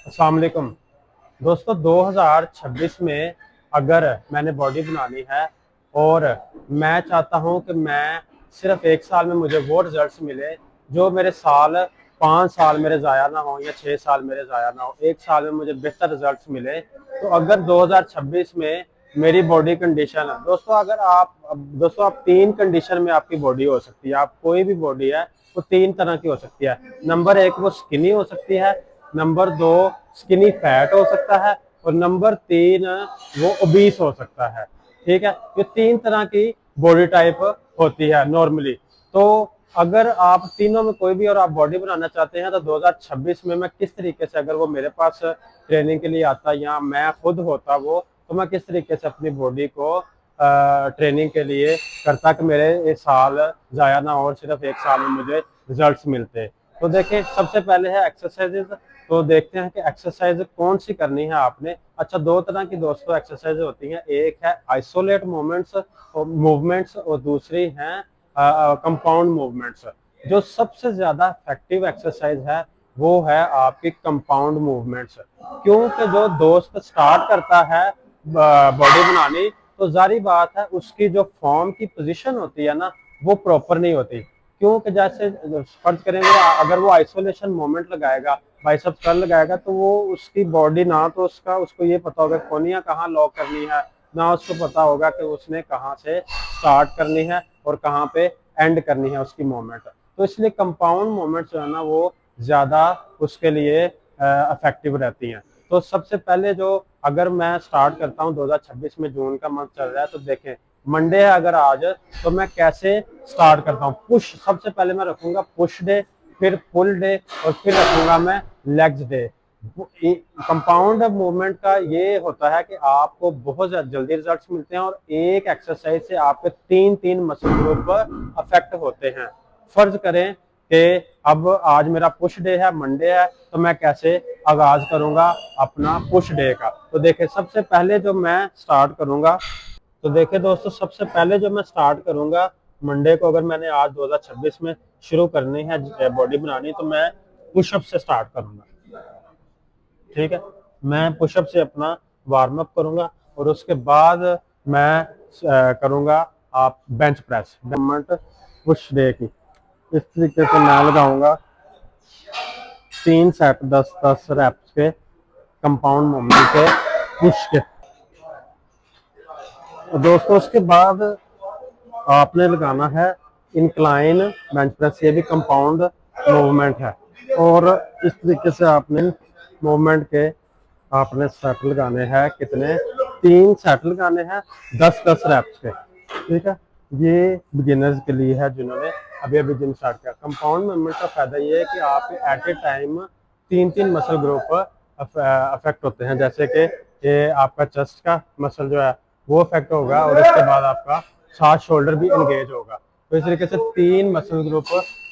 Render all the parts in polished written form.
अस्सलाम वालेकुम दोस्तों। 2026 में अगर मैंने बॉडी बनानी है और मैं चाहता हूं कि मैं सिर्फ एक साल में मुझे वो रिजल्ट्स मिले जो मेरे साल 5 साल मेरे ज़ाया ना हो या 6 साल मेरे ज़ाया ना हो, एक साल में मुझे बेहतर रिजल्ट्स मिले। तो अगर 2026 में मेरी बॉडी कंडीशन है दोस्तों, अगर आप दोस्तों आप तीन कंडीशन में आपकी बॉडी हो सकती है। आप कोई भी बॉडी है वो तीन तरह की हो सकती है। नंबर एक, वो स्किनी हो सकती है। नंबर दो, स्किनी फैट हो सकता है। और नंबर तीन, वो ओबीस हो सकता है। ठीक है, ये तीन तरह की बॉडी टाइप होती है नॉर्मली। तो अगर आप तीनों में कोई भी और आप बॉडी बनाना चाहते हैं तो 2026 में मैं किस तरीके से, अगर वो मेरे पास ट्रेनिंग के लिए आता या मैं खुद होता वो, तो मैं किस तरीके से अपनी बॉडी को ट्रेनिंग के लिए करता कि मेरे ये साल ज़ाया ना हो और सिर्फ एक साल में मुझे रिजल्ट्स मिलते। तो देखिए, सबसे पहले है एक्सरसाइजेज। तो देखते हैं कि एक्सरसाइज कौन सी करनी है आपने। अच्छा, दो तरह की दोस्तों एक्सरसाइज होती हैं। एक है आइसोलेट मूवमेंट्स और दूसरी हैं कंपाउंड मूवमेंट्स। जो सबसे ज्यादा इफेक्टिव एक्सरसाइज है वो है आपकी कंपाउंड मूवमेंट्स। क्योंकि जो दोस्त स्टार्ट करता है बॉडी बनानी, तो जारी बात है उसकी जो फॉर्म की पोजीशन होती है ना, वो प्रॉपर नहीं होती। क्योंकि जैसे फर्ज करेंगे, अगर वो आइसोलेशन मोमेंट लगाएगा, बाइसेप्स कर्ल लगाएगा, तो वो उसकी बॉडी ना तो उसको ये पता होगा कोनिया कहाँ लॉक करनी है, ना उसको पता होगा कि उसने कहाँ से स्टार्ट करनी है और कहाँ पे एंड करनी है उसकी मोमेंट। तो इसलिए कंपाउंड मोमेंट जो है ना, वो ज्यादा उसके लिए इफेक्टिव रहती हैं। तो सबसे पहले जो, अगर मैं स्टार्ट करता हूँ 2026 में, जून का मंथ चल रहा है, तो देखें मंडे है अगर आज, तो मैं कैसे स्टार्ट करता हूँ। पुश, सबसे पहले मैं रखूंगा पुश डे, फिर पुल डे, और फिर रखूंगा मैं लेग्स डे। कंपाउंड मूवमेंट का ये होता है कि आपको बहुत जल्दी रिजल्ट्स मिलते हैं और एक एक्सरसाइज से आपके तीन तीन मसल ग्रुप अफेक्ट होते हैं। फर्ज करें कि अब आज मेरा पुश डे है, मंडे है, तो मैं कैसे आगाज करूंगा अपना पुश डे का। तो देखिए, सबसे पहले जो मैं स्टार्ट करूंगा, तो देखिए दोस्तों, सबसे पहले जो मैं स्टार्ट करूंगा मंडे को, अगर मैंने आज 2026 में शुरू करनी है बॉडी बनानी, तो मैं पुशअप से स्टार्ट करूंगा। ठीक है, मैं पुशअप से अपना वार्म अप करूंगा और उसके बाद मैं करूंगा आप bench press movement push day की। इस तरीके से मैं लगाऊंगा 3 सेट 10-10 रैप्स के कंपाउंड मूवमेंट के पुश के। दोस्तों उसके बाद आपने लगाना है इंक्लाइन बेंच प्रेस, ये भी कंपाउंड मूवमेंट है। और इस तरीके से आपने मूवमेंट के आपने सेट लगाने हैं, कितने, 3 सेट लगाने हैं 10-10 रैप्स के। ठीक है, ये बिगिनर्स के लिए है जिन्होंने अभी अभी जिम स्टार्ट किया। कंपाउंड मूवमेंट का फायदा ये है कि आप एट ए टाइम तीन तीन मसल ग्रुप अफेक्ट होते हैं। जैसे कि ये आपका चेस्ट का मसल जो है वो अफेक्ट होगा, और इसके बाद आपका साथ शोल्डर भी एंगेज होगा। तो इस तरीके से तीन muscle group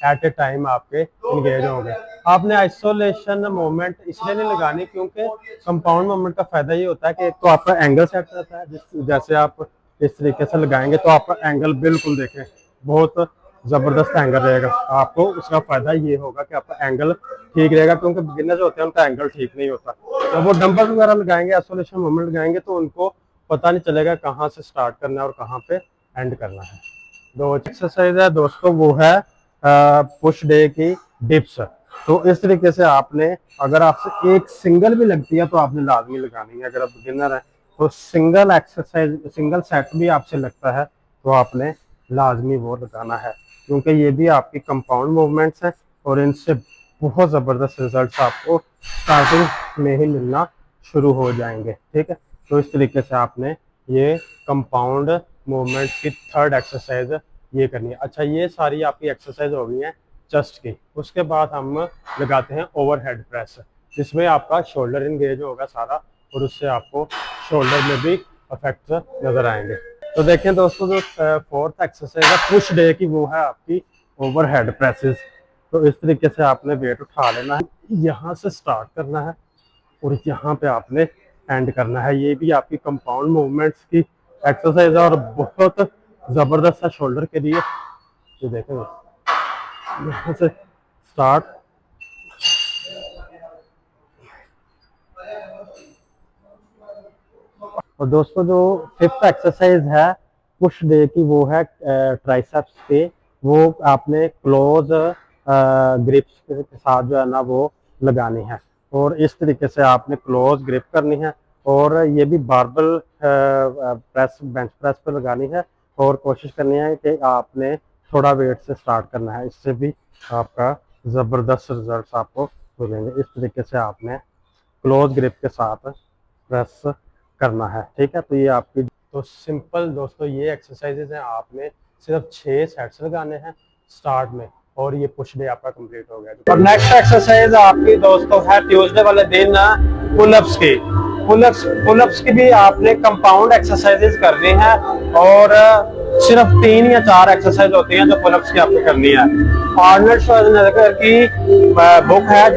at a time आपके एंगेज होंगे। आपने आइसोलेशन मूवमेंट इसलिए नहीं लगानी, क्योंकि कंपाउंड मूवमेंट का फायदा ये होता है कि एक तो आपका एंगल सेट रहता है, जैसे आप इस तरीके से लगाएंगे तो आपका एंगल बिल्कुल देखें बहुत जबरदस्त एंगल रहेगा। आपको उसका फायदा ये होगा कि आपका एंगल ठीक रहेगा, क्योंकि बिगिनर जो होते हैं उनका एंगल ठीक नहीं होता। तो वो डंबल वगैरह लगाएंगे, आइसोलेशन मूवमेंट लगाएंगे, तो उनको पता नहीं चलेगा कहाँ से स्टार्ट करना है और कहाँ पे एंड करना है। दो एक्सरसाइज है दोस्तों, वो है पुश डे की डिप्स। तो इस तरीके से आपने, अगर आपसे एक सिंगल भी लगती है तो आपने लाजमी लगानी है। अगर आप बिगिनर है तो सिंगल एक्सरसाइज, सिंगल सेट भी आपसे लगता है तो आपने लाजमी वो लगाना है, क्योंकि ये भी आपकी कंपाउंड मूवमेंट्स है और इनसे बहुत ज़बरदस्त रिजल्ट्स आपको स्टार्टिंग में ही मिलना शुरू हो जाएंगे। ठीक है, तो इस तरीके से आपने ये कंपाउंड मूवमेंट की थर्ड एक्सरसाइज ये करनी है। अच्छा, ये सारी आपकी एक्सरसाइज हो गई है चेस्ट की। उसके बाद हम लगाते हैं ओवरहेड प्रेस, जिसमें आपका शोल्डर इंगेज होगा सारा, और उससे आपको शोल्डर में भी इफेक्ट नजर आएंगे। तो देखें दोस्तों, जो फोर्थ एक्सरसाइज है पुश डे की, वो है आपकी ओवरहेड प्रेसेस। तो इस तरीके से आपने वेट उठा लेना है, यहाँ से स्टार्ट करना है और यहाँ पे आपने एंड करना है। ये भी आपकी कंपाउंड मूवमेंट्स की एक्सरसाइज है और बहुत जबरदस्त है शोल्डर के लिए। ये देखें, यहाँ से स्टार्ट और दोस्तों जो फिफ्थ एक्सरसाइज है पुश डे की, वो है ट्राइसेप्स पे। वो आपने क्लोज ग्रिप्स के साथ जो है ना वो लगानी है, और इस तरीके से आपने क्लोज ग्रिप करनी है। और ये भी बारबल प्रेस, बेंच प्रेस पे लगानी है, और कोशिश करनी है कि आपने थोड़ा वेट से स्टार्ट करना है। इससे भी आपका ज़बरदस्त रिजल्ट आपको मिलेंगे। इस तरीके से आपने क्लोज ग्रिप के साथ प्रेस करना है, ठीक है। तो ये आपकी तो सिंपल दोस्तों ये एक्सरसाइजेज हैं, आपने सिर्फ 6 सेट्स लगाने हैं स्टार्ट में, और ये पुश डे आपका कंप्लीट हो गया। और नेक्स्ट एक्सरसाइज आपकी दोस्तों है ट्यूसडे वाले दिन पुलअप्स की। पुलअप्स की भी आपने कंपाउंड एक्सरसाइजेज करनी है, और सिर्फ 3 या 4 एक्सरसाइज होती हैं जो पुलअप्स की आपको करनी है। आर्नल्ड श्वार्ज़नेगर की बुक है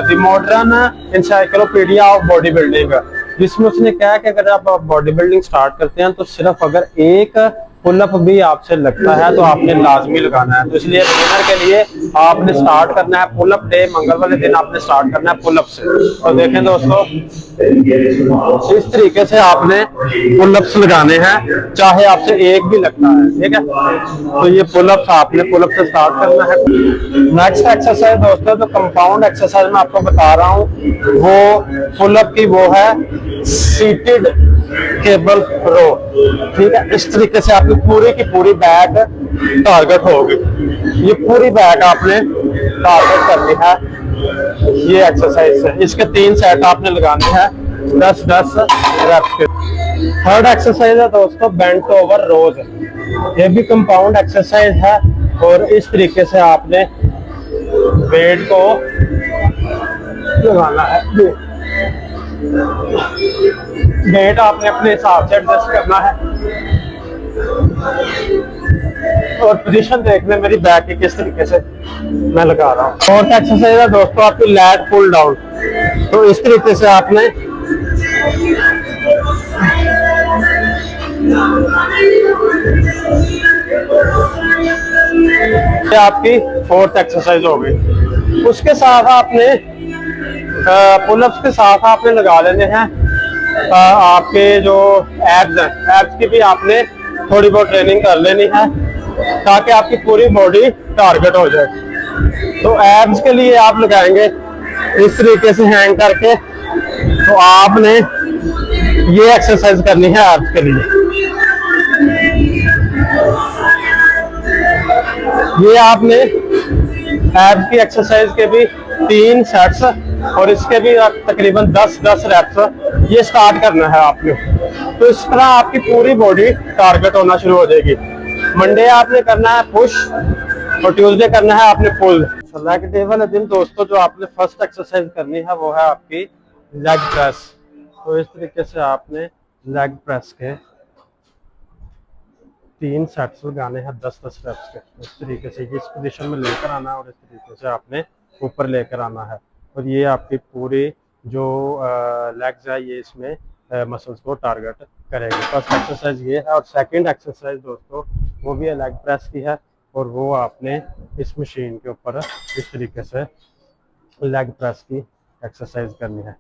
the modern encyclopedia of body building, जिसमें उसने कहा कि अगर आप बॉडी बिल्डिंग स्टार्ट करते हैं तो सिर्फ अगर एक पुलअप भी आपसे लगता है तो आपने लाजमी लगाना है। तो इसलिए बिगिनर के लिए आपने स्टार्ट करना है पुलअप डे, मंगल वाले दिन आपने स्टार्ट करना है पुलअप से। तो देखें दोस्तों, इस तरीके से आपने पुलअप्स लगाने हैं, चाहे आपसे एक भी लगता है, ठीक है। तो ये पुलअप्स आपने पुलअप से स्टार्ट करना है। नेक्स्ट एक्सरसाइज दोस्तों, जो कंपाउंड एक्सरसाइज मैं आपको बता रहा हूँ वो पुलअप की, वो है सीटेड केबल रो, ठीक है। इस तरीके से आपकी पूरी की पूरी बैक टारगेट होगी। ये पूरी बैक आपने टारगेट करनी है ये एक्सरसाइज है। इसके 3 सेट आपने लगाने हैं 10-10 रेप्स के। थर्ड एक्सरसाइज है दोस्तों बेंट ओवर रोज। ये भी कंपाउंड एक्सरसाइज है, और इस तरीके से आपने वेट को लगाना है। वेट आपने अपने हिसाब से एडजस्ट करना है, और पोजीशन देख लें मेरी बैक की किस तरीके से मैं लगा रहा हूँ। फोर्थ एक्सरसाइज है दोस्तों आपकी लैट पुल डाउन। तो इस तरीके से आपने आपकी फोर्थ एक्सरसाइज हो गई। उसके साथ आपने पुलअप्स के साथ आपने लगा लेने हैं आपके जो एब्स हैं, एब्स की भी आपने थोड़ी बहुत ट्रेनिंग कर लेनी है ताकि आपकी पूरी बॉडी टारगेट हो जाए। तो एब्स के लिए आप लगाएंगे इस तरीके से हैंग करके। तो आपने ये एक्सरसाइज करनी है एब्स के लिए। ये आपने एब्स की एक्सरसाइज के भी 3 सेट्स और इसके भी तकरीबन 10-10 रेप्स ये स्टार्ट करना है आपने। तो इस तरह आपकी पूरी बॉडी टारगेट होना शुरू हो जाएगी। मंडे आपने करना है पुश और ट्यूसडे करना है आपने पुल। लेग डे वाले दिन दोस्तों जो आपने फर्स्ट एक्सरसाइज करनी है वो है आपकी लेग प्रेस। तो इस तरीके से आपने लेग प्रेस के 3 सेट्स लगाने हैं 10-10 रेप्स के। इस तरीके से इस पोजीशन में लेकर आना है और इस तरीके से आपने ऊपर लेकर आना है। और ये आपकी पूरी जो लेग्स है ये इसमें मसल्स को टारगेट करेगी। फर्स्ट एक्सरसाइज ये है। और सेकंड एक्सरसाइज दोस्तों वो भी है लेग प्रेस की है, और वो आपने इस मशीन के ऊपर इस तरीके से लेग प्रेस की एक्सरसाइज करनी है।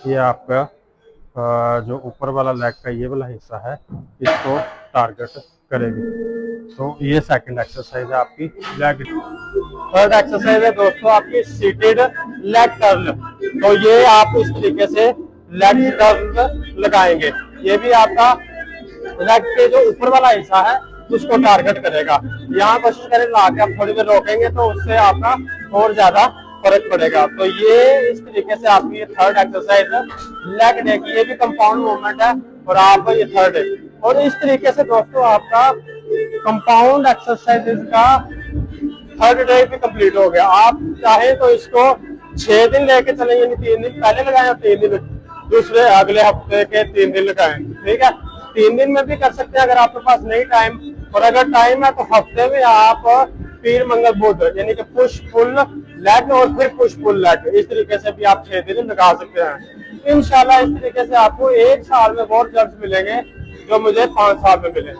ये आपका जो ऊपर वाला लेग का ये वाला हिस्सा है इसको टारगेट करेगी। तो ये सेकंड एक्सरसाइज है आपकी लेग। थर्ड एक्सरसाइज है दोस्तों आपकी सीटेड लेग कर्ल। तो ये आप इस तरीके से लेग कर्ल लगाएंगे। ये भी आपका लेग के जो ऊपर वाला हिस्सा है उसको टारगेट करेगा। यहाँ कोशिश करें ला के आप थोड़ी देर रोकेंगे तो उससे आपका और ज्यादा फर्क पड़ेगा। तो ये इस तरीके से आपकी ये थर्ड एक्सरसाइज है लेग डे की। ये भी कंपाउंड मूवमेंट है और आप ये थर्ड है। और इस तरीके से दोस्तों आपका कंपाउंड एक्सरसाइजेज का थर्ड डे भी कंप्लीट हो गया। आप चाहे तो इसको 6 दिन लेके चलें, यानी 3 दिन पहले लगाएं और 3 दिन दूसरे अगले हफ्ते के 3 दिन लगाएं, ठीक है। 3 दिन में भी कर सकते हैं अगर आपके पास नहीं टाइम, और अगर टाइम है तो हफ्ते में आप पीर मंगल बुध यानी कि पुश पुल लेग और फिर पुश पुल लेग, इस तरीके से भी आप 6 दिन लगा सकते हैं। इंशाल्लाह इस तरीके से आपको 1 साल में वो रिजल्ट मिलेंगे जो मुझे 5 साल में मिले।